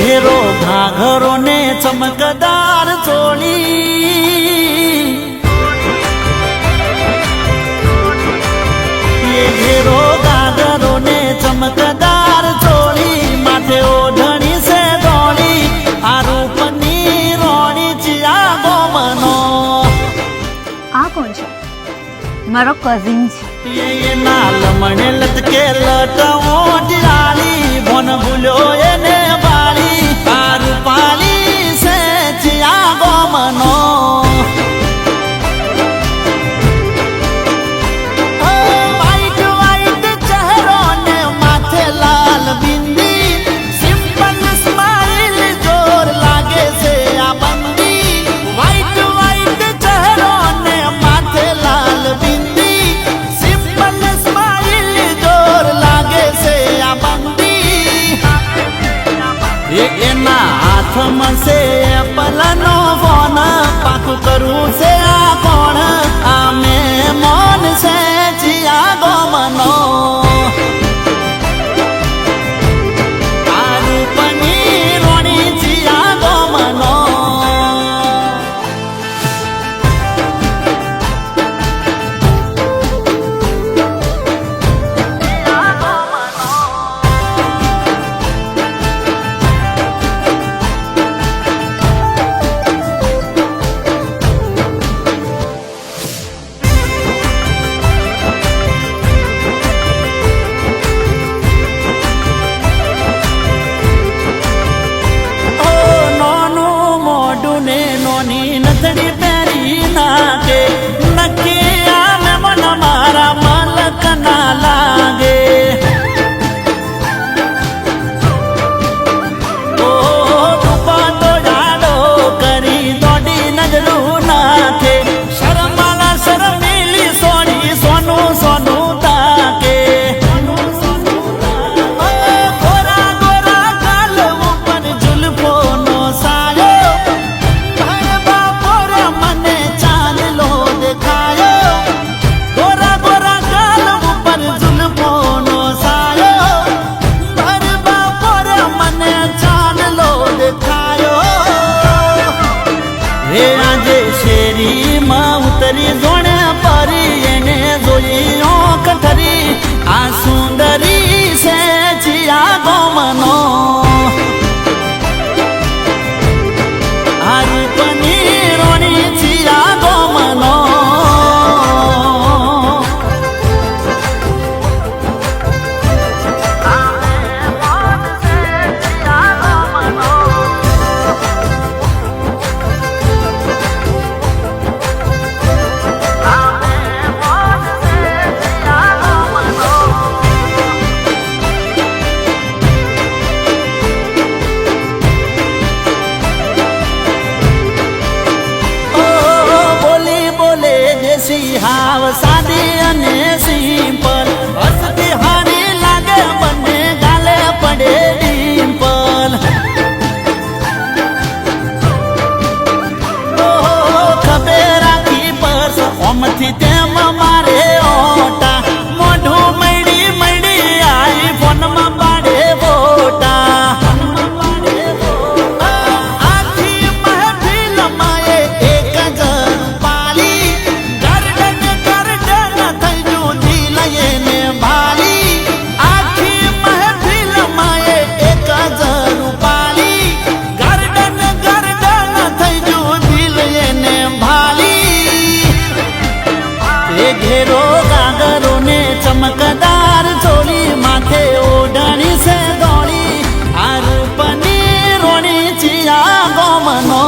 घेरो घाघरो ने चमकदार चोली ये घेरो घाघरो ने चमकदार चोली माथे ओढ़नी से डोली आरूपनी रोणी चिया गोमनो આ કોણ છે? મારો કઝિન છે. ये नाल मणे लटके लटवो डाली भन भूलो एने बाली पार पाली से चिया गोमनो वाइट वाइट चेहरो ने माथे लाल बिंदी सिंपल स्माइल जोर लागे से आ बंदी वाइट वाइट चेहरो ने माथे लाल बिंदी एना हाथ में से पलनो फोन पाकू करूँ से आ कौन आमे मन से जिया गो मनो आरू पनीर रोणी जिया गो मनो नथड़ी पैरी नागे नके आमे मन मारा मलक ना लागे ओ रूपा तो जाडो करी दोडी नजरू नाखे शर्माला शर्मीली सोनी सोनू सोनू ताके गोरा गोरा गाल ऊपर जुल्फो नो सायो हे आजे शेरी मां उतरी जोणे परी एने जोई कठरी आ सुंदरी से जिया गो मनो आरू पनीर रोणी जिया गो मनो हाव सादी अने सिंपल हसती हारी लागे बने गाले पड़े डिंपल ओ खबे राखी पर्स ओमथी तेम मारे ओटा मोढू मड़ी मड़ी आई फोन में पाड़े बोटा आखी महफिल माए एक जन पाली घेरो गागरो ने चमकदार चोली माथे ओढ़नी से दौड़ी आरू पनीर रोणी चिया गो मनो